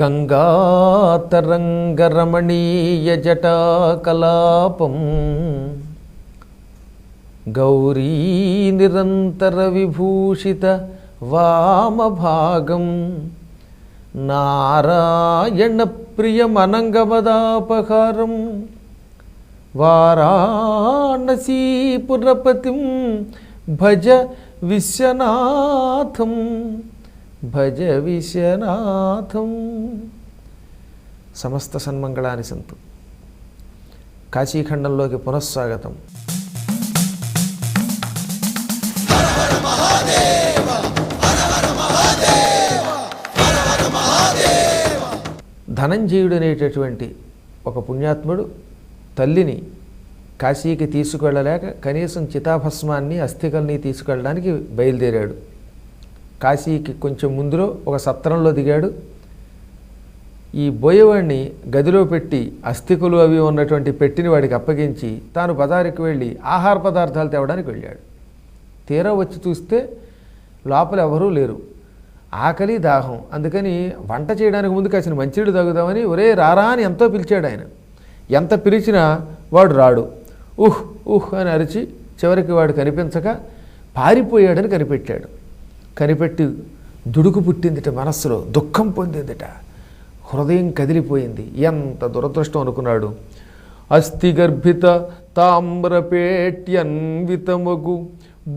గంగాతరంగరమణీయజటాకలాపం గౌరీ నిరంతర విభూషిత వామభాగం నారాయణ ప్రియమనంగమదాపహారం వారాణసీపురపతిం భజ విశ్వనాథం భజ విశ్వనాథం. సమస్త సన్మంగళాని సంతు. కాశీఖండంలోకి పునఃస్వాగతం. ధనంజయుడు అనేటటువంటి ఒక పుణ్యాత్ముడు తల్లిని కాశీకి తీసుకువెళ్ళలేక కనీసం చితాభస్మాన్ని అస్థికల్ని తీసుకెళ్ళడానికి బయలుదేరాడు. కాశీకి కొంచెం ముందులో ఒక సత్రంలో దిగాడు. ఈ బోయేవాడిని గదిలో పెట్టి అస్థికులు అవి ఉన్నటువంటి పెట్టిని వాడికి అప్పగించి తాను బజారుకి వెళ్ళి ఆహార పదార్థాలు తేవడానికి వెళ్ళాడు. తీరా వచ్చి చూస్తే లోపల ఎవరూ లేరు. ఆకలి దాహం, అందుకని వంట చేయడానికి ముందు కాసిన మంచినీళ్ళు తాగుదామని ఒరే రారా అని ఎంతో పిలిచాడు. ఆయన ఎంత పిలిచినా వాడు రాడు. ఉహ్ ఉహ్ అని అరిచి చివరికి వాడు కనిపించక పారిపోయాడని కనిపెట్టాడు. కనిపెట్టి దుడుకు పుట్టిందిట, మనస్సులో దుఃఖం పొందిందిట, హృదయం కదిలిపోయింది. ఎంత దురదృష్టం అనుకున్నాడు. అస్థిగర్భిత తామ్రపేట్యన్వితమగు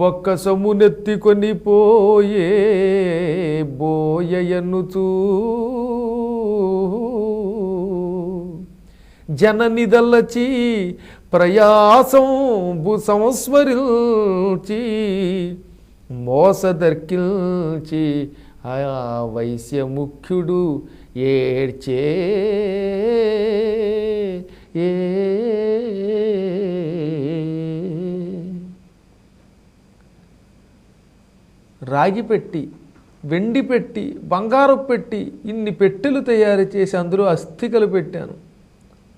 బొక్కసమునెత్తికొని పోయే బోయయనుచూ జననిదలచి ప్రయాసంబు సంస్మరిల్చి మోసదర్కిల్చి ఆ వైశ్యముఖ్యుడు ఏడ్చే ఏ రాగి పెట్టి, వెండి పెట్టి, బంగారం పెట్టి ఇన్ని పెట్టెలు తయారు చేసి అందులో అస్థికలు పెట్టాను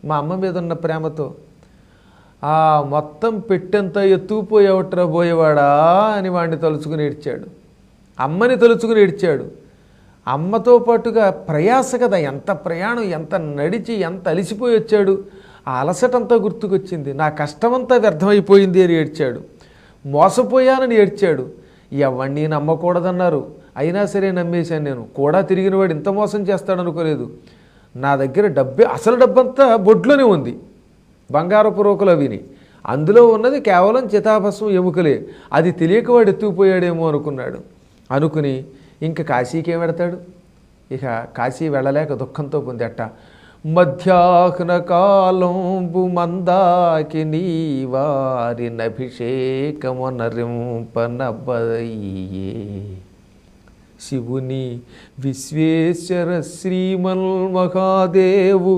మా అమ్మ మీద ఉన్న ప్రేమతో. ఆ మొత్తం పెట్టెంతా ఎత్తుకుపోయేవట్రా పోయేవాడా అని వాడిని తలుచుకుని ఏడ్చాడు. అమ్మని తలుచుకుని ఏడ్చాడు. అమ్మతో పాటుగా ప్రయాస కదా, ఎంత ప్రయాణం, ఎంత నడిచి ఎంత అలిసిపోయి వచ్చాడు. ఆ అలసటంతా గుర్తుకొచ్చింది. నా కష్టమంతా వ్యర్థమైపోయింది అని ఏడ్చాడు. మోసపోయానని ఏడ్చాడు. ఎవరిని నమ్మకూడదన్నారు, అయినా సరే నమ్మేశాను. నేను కూడా తిరిగిన వాడు ఇంత మోసం చేస్తాడనుకోలేదు. నా దగ్గర అసలు డబ్బంతా బొడ్లోనే ఉంది, బంగారపు రోకలు అవిని. అందులో ఉన్నది కేవలం చితాభస్వం ఎముకలే. అది తెలియక వాడు ఎత్తుకుపోయాడేమో అనుకున్నాడు. అనుకుని ఇంక కాశీకేం వెడతాడు. ఇక కాశీ వెళ్ళలేక దుఃఖంతో పొందట. మధ్యాహ్న కాలంబు మందాకి నీ వారినభిషేకమునరింపనబయ్యే శివుని విశ్వేశ్వర శ్రీమన్ మహాదేవు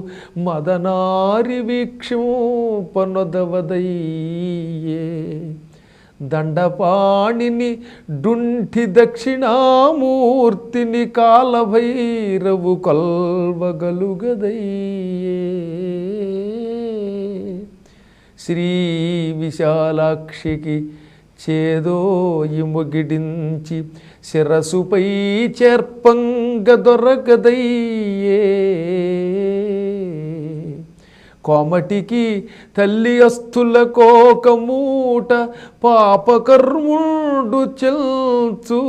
మదనారి వీక్షింపనొదవదయ్యే దండపాణిని డుంఠి దక్షిణామూర్తిని కాలభైరవు కొల్వగలుగదయ్యే శ్రీ విశాలాక్షికి చేదోయి మొగిడించి శిరసుపై చేర్పంగ దొరకదయ్యే కోమటికి తల్లి అస్థుల కోకమూట పాపకర్ముడు చెల్చు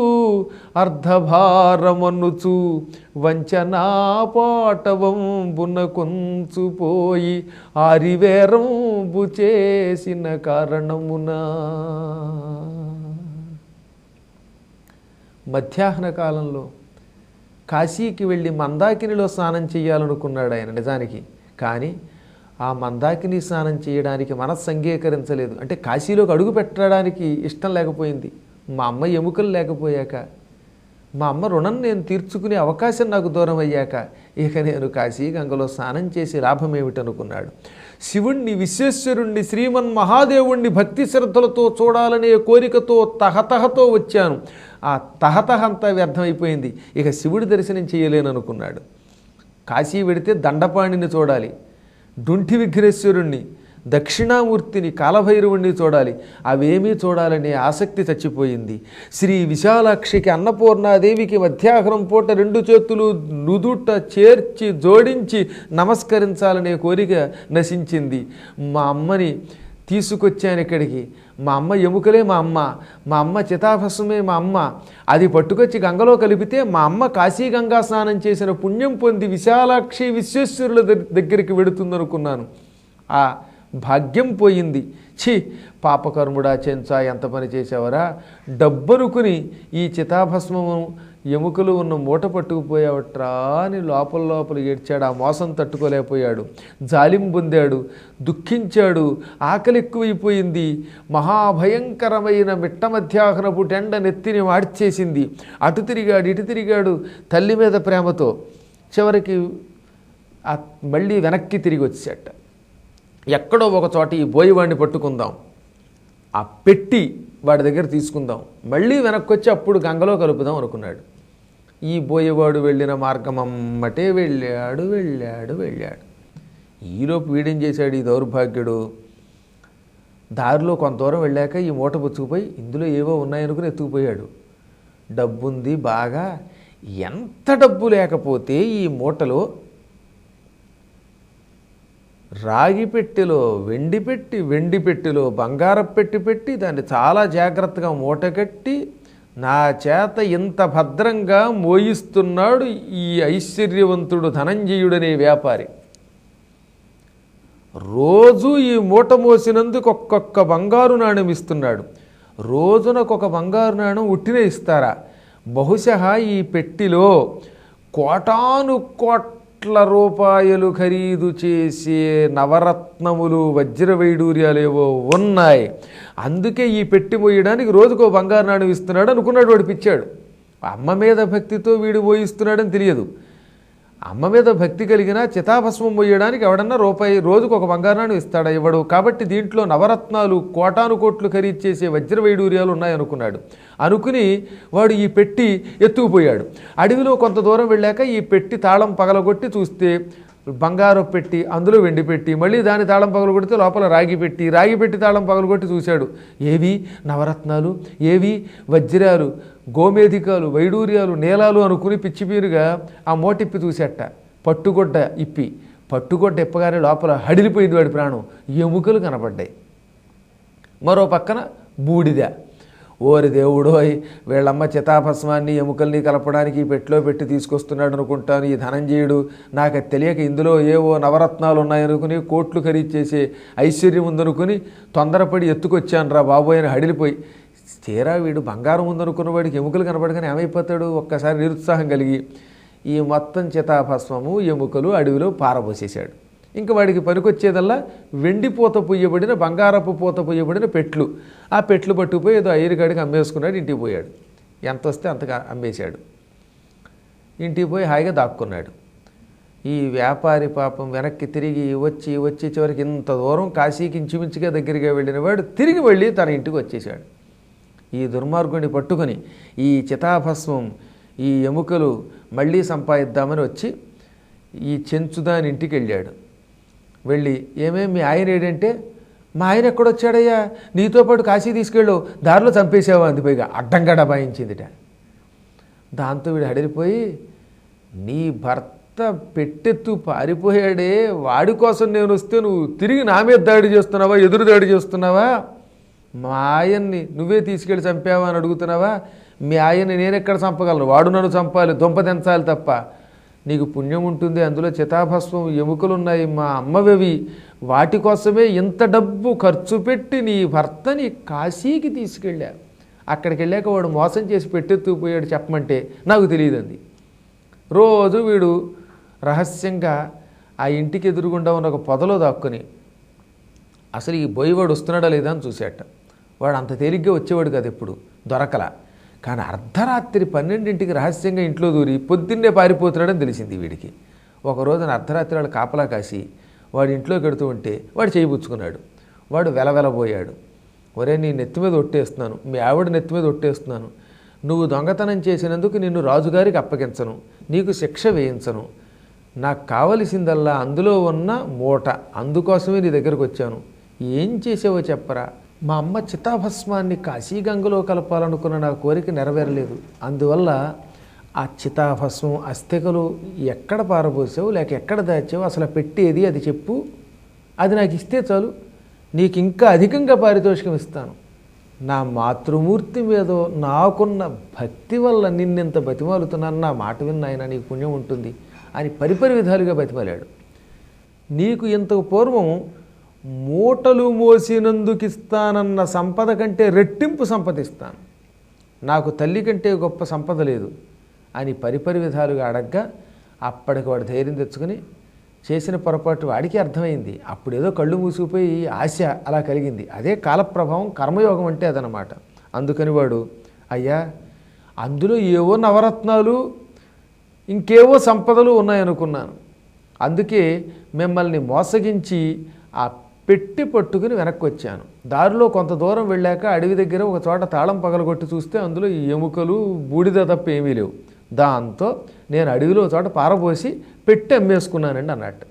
అర్ధభారమనుచు వంచనాపాటవంబున కొంచుపోయి ఆరివేరంబు చేసిన కారణమున. మధ్యాహ్న కాలంలో కాశీకి వెళ్ళి మందాకినిలో స్నానం చేయాలనుకున్నాడు ఆయన నిజానికి. కానీ ఆ మందాకిని స్నానం చేయడానికి మనస్సు అంగీకరించలేదు. అంటే కాశీలోకి అడుగు పెట్టడానికి ఇష్టం లేకపోయింది. మా అమ్మ ఎముకలు లేకపోయాక, మా అమ్మ రుణం నేను తీర్చుకునే అవకాశం నాకు దూరం అయ్యాక ఇక నేను కాశీ గంగలో స్నానం చేసి లాభం ఏమిటనుకున్నాడు. శివుణ్ణి, విశ్వేశ్వరుణ్ణి, శ్రీమన్ మహాదేవుణ్ణి భక్తి శ్రద్ధలతో చూడాలనే కోరికతో తహతహతో వచ్చాను. ఆ తహతహ అంతా వ్యర్థమైపోయింది. ఇక శివుడి దర్శనం చేయలేననుకున్నాడు. కాశీ వెడితే దండపాణిని చూడాలి, డుంఠి విఘ్నేశ్వరుణ్ణి, దక్షిణామూర్తిని కాలభైరవుణ్ణి చూడాలి. అవేమీ చూడాలనే ఆసక్తి చచ్చిపోయింది. శ్రీ విశాలాక్షికి అన్నపూర్ణాదేవికి మధ్యాహ్నం పూట 2 చేతులు నుదుట చేర్చి జోడించి నమస్కరించాలనే కోరిక నశించింది. మా అమ్మని తీసుకొచ్చాను ఇక్కడికి. మా అమ్మ ఎముకలే మా అమ్మ చితాభస్మే మా అమ్మ. అది పట్టుకొచ్చి గంగలో కలిపితే మా అమ్మ కాశీగంగా స్నానం చేసిన పుణ్యం పొంది విశాలాక్షి విశ్వేశ్వరుల దగ్గరికి వెడుతుందనుకున్నాను. ఆ భాగ్యం పోయింది. ఛీ, పాపకర్ముడా చెంచా, ఎంత పని చేసావరా! డబ్బనుకుని ఈ చితాభస్మము ఎముకలు ఉన్న మూట పట్టుకుపోయావట్రా అని లోపల ఏడ్చాడు. ఆ మోసం తట్టుకోలేకపోయాడు. జాలిం పొందాడు, దుఃఖించాడు. ఆకలి ఎక్కువైపోయింది. మహాభయంకరమైన మిట్ట మధ్యాహ్నపు టెండ నెత్తిని మార్చేసింది. అటు తిరిగాడు, ఇటు తిరిగాడు తల్లి మీద ప్రేమతో. చివరికి మళ్ళీ వెనక్కి తిరిగి వచ్చాట. ఎక్కడో ఒక చోట ఈ బోయవాడిని పట్టుకుందాం, ఆ పెట్టి వాడి దగ్గర తీసుకుందాం, మళ్ళీ వెనక్కి వచ్చి అప్పుడు గంగలో కలుపుదాం అనుకున్నాడు. ఈ బోయవాడు వెళ్ళిన మార్గం అమ్మటే వెళ్ళాడు. ఈలోపు వీడేం చేశాడు ఈ దౌర్భాగ్యుడు, దారిలో కొంత దూరం వెళ్ళాక ఈ మూట పుచ్చుకుపోయి ఇందులో ఏవో ఉన్నాయనుకుని ఎత్తుకుపోయాడు. డబ్బుంది బాగా. ఎంత డబ్బు లేకపోతే ఈ మూటలో రాగి పెట్టెలో వెండి పెట్టెలో బంగారపు పెట్టి దాన్ని చాలా జాగ్రత్తగా మూట కట్టి నా చేత ఇంత భద్రంగా మోయిస్తున్నాడు ఈ ఐశ్వర్యవంతుడు ధనంజయుడనే వ్యాపారి. రోజు ఈ మూట మోసినందుకు ఒక్కొక్క బంగారు నాణెం ఇస్తున్నాడు. రోజునకొక బంగారు నాణెం ఉట్టినే ఇస్తారా? బహుశా ఈ పెట్టిలో కోటాను రూపాయలు ఖరీదు చేసే నవరత్నములు వజ్ర వైడూర్యాలేవో ఉన్నాయి. అందుకే ఈ పెట్టి మోయడానికి రోజుకో బంగారు నాణెం ఇస్తున్నాడు అనుకున్నాడు. వాడు పిచ్చాడు. అమ్మ మీద భక్తితో వీడు మోయిస్తున్నాడని తెలియదు. అమ్మ మీద భక్తి కలిగిన చితాభస్మం మోయడానికి ఎవడన్నా రోజుకు ఒక బంగారు నాణెం ఇస్తాడా? ఇవ్వడు. కాబట్టి దీంట్లో నవరత్నాలు కోటాను కోట్లు ఖరీదు చేసే వజ్ర వైడూర్యాలు ఉన్నాయనుకున్నాడు. అనుకుని వాడు ఈ పెట్టి ఎత్తుకుపోయాడు. అడవిలో కొంత దూరం వెళ్ళాక ఈ పెట్టి తాళం పగలగొట్టి చూస్తే బంగారు పెట్టి, అందులో వెండి పెట్టి, మళ్ళీ దాని తాళం పగలగొడితే లోపల రాగి పెట్టి తాళం పగలగొట్టి చూశాడు. ఏవి నవరత్నాలు, ఏవి వజ్రాలు, గోమేధికాలు, వైడూర్యాలు, నీలాలు అనుకుని పిచ్చిపీరుగా ఆ మోటిప్పి చూసేట. పట్టుగొడ్డ ఇప్పగానే లోపల హడిలిపోయింది వాడి ప్రాణం. ఎముకలు కనపడ్డాయి. మరో పక్కన బూడిద. ఓరి దేవుడోయ్, వీళ్ళమ్మ చితాభస్మాన్ని ఎముకల్ని కలపడానికి ఈ పెట్టిలో పెట్టి తీసుకొస్తున్నాడు అనుకుంటాను. ఈ ధనంజయుడు నాకు తెలియక ఇందులో ఏవో నవరత్నాలు ఉన్నాయనుకుని కోట్లు ఖరీదు చేసే ఐశ్వర్యం ఉందనుకుని తొందరపడి ఎత్తుకొచ్చాను రా బాబోయ్ అని హడిలిపోయి, తీరా వీడు బంగారం ఉందనుకున్న వాడికి ఎముకలు కనపడగానే ఏమైపోతాడు? ఒక్కసారి నిరుత్సాహం కలిగి ఈ మొత్తం చితాభస్మము ఎముకలు అడవిలో పారబోసేశాడు. ఇంకా వాడికి పనికొచ్చేదల్లా వెండి పూత పుయ్యబడిన, బంగారపు పూత పుయ్యబడిన పెట్లు. ఆ పెట్లు పట్టుకుపోయి ఏదో ఐరుగాడికి అమ్మేసుకున్నాడు. ఇంటికి పోయాడు. ఎంత వస్తే అంతగా అమ్మేశాడు. ఇంటికి పోయి హాయిగా దాక్కున్నాడు. ఈ వ్యాపారి పాపం వెనక్కి తిరిగి వచ్చి చివరికి ఇంత దూరం కాశీకి ఇంచుమించుగా దగ్గరగా వెళ్ళిన వాడు తిరిగి వెళ్ళి తన ఇంటికి వచ్చేసాడు. ఈ దుర్మార్గుడిని పట్టుకొని ఈ చితాభస్మం, ఈ ఎముకలు మళ్ళీ సంపాదిద్దామని వచ్చి ఈ చెంచుదాని ఇంటికి వెళ్ళాడు. వెళ్ళి మీ ఆయన ఏడంటే, మా ఆయన ఎక్కడొచ్చాడయ్యా, నీతో పాటు కాశీ తీసుకెళ్ళు, దారిలో చంపేసావా అంది. పైగా అడ్డంగా డబాయించిందిట. దాంతో వీడు హడిలిపోయి, నీ భర్త పెట్టెత్తు పారిపోయాడే, వాడి కోసం నేను వస్తే నువ్వు తిరిగి నా మీద దాడి చేస్తున్నావా, ఎదురు దాడి చేస్తున్నావా? మా ఆయన్ని నువ్వే తీసుకెళ్ళి చంపావా అని అడుగుతున్నావా? మీ ఆయన్ని నేనెక్కడ చంపగలను? వాడు నన్ను చంపాలి, దొంపదెంచాలి తప్ప. నీకు పుణ్యం ఉంటుంది, అందులో చితాభస్మం ఎముకలున్నాయి, మా అమ్మవి. వాటి కోసమే ఇంత డబ్బు ఖర్చు పెట్టి నీ భర్తని కాశీకి తీసుకెళ్ళా. అక్కడికి వెళ్ళాక వాడు మోసం చేసి పెట్టెత్తుకుపోయాడు చెప్పమంటే నాకు తెలియదండి. రోజు వీడు రహస్యంగా ఆ ఇంటికి ఎదురుగుండా ఉన్న ఒక పొదలో దాక్కుని అసలు ఈ బోయవాడు వస్తున్నాడా లేదా అని చూశాట. వాడు అంత తేలిగ్గా వచ్చేవాడు కదా, ఎప్పుడు దొరకలా. కానీ అర్ధరాత్రి 12ంటికి రహస్యంగా ఇంట్లో దూరి పొద్దున్నే పారిపోతున్నాడని తెలిసింది వీడికి. ఒక రోజున అర్ధరాత్రి వాళ్ళు కాపలా కాసి వాడి ఇంట్లోకి వెడుతూ ఉంటే వాడు చేయిపుచ్చుకున్నాడు. వాడు వెలవెలబోయాడు. ఒరే, నీ నెత్తి మీద ఒట్టేస్తున్నాను, మీ ఆవిడ నెత్తి మీద ఒట్టేస్తున్నాను, నువ్వు దొంగతనం చేసినందుకు నిన్ను రాజుగారికి అప్పగించను, నీకు శిక్ష వేయించను. నాకు కావలసిందల్లా అందులో ఉన్న మూట, అందుకోసమే నీ దగ్గరకు వచ్చాను. ఏం చేసావో చెప్పరా? మా అమ్మ చితాభస్మాన్ని కాశీగంగలో కలపాలనుకున్న నా కోరిక నెరవేరలేదు. అందువల్ల ఆ చితాభస్మం అస్థికలు ఎక్కడ పారబోసావు, లేక ఎక్కడ దాచావు, అసలు పెట్టేది అది చెప్పు. అది నాకు ఇస్తే చాలు, నీకు ఇంకా అధికంగా పారితోషికం ఇస్తాను. నా మాతృమూర్తి మీదో నాకున్న భక్తి వల్ల నిన్నెంత బతిమాలుతున్నాను, నా మాట విన్నాయన నీకు పుణ్యం ఉంటుంది అని పరిపరి విధాలుగా బతిమాలాడు. నీకు ఇంతకు పూర్వం మూటలు మోసినందుకిస్తానన్న సంపద కంటే రెట్టింపు సంపదిస్తాను, నాకు తల్లి కంటే గొప్ప సంపద లేదు అని పరిపరి విధాలుగా అడగ్గా అప్పటికి వాడు ధైర్యం తెచ్చుకొని చేసిన పొరపాటు వాడికి అర్థమైంది. అప్పుడేదో కళ్ళు మూసుకుపోయి ఆశ అలా కలిగింది. అదే కాలప్రభావం, కర్మయోగం అంటే అదనమాట. అందుకని వాడు, అయ్యా అందులో ఏవో నవరత్నాలు ఇంకేవో సంపదలు ఉన్నాయనుకున్నాను, అందుకే మిమ్మల్ని మోసగించి ఆ పెట్టి పట్టుకుని వెనక్కి వచ్చాను. దారిలో కొంత దూరం వెళ్ళాక అడవి దగ్గర ఒక చోట తాళం పగలగొట్టి చూస్తే అందులో ఎముకలు బూడిద తప్ప ఏమీ లేవు. దాంతో నేను అడవిలో చోట పారబోసి పెట్టి అమ్మేసుకున్నానండి అన్నట్టు.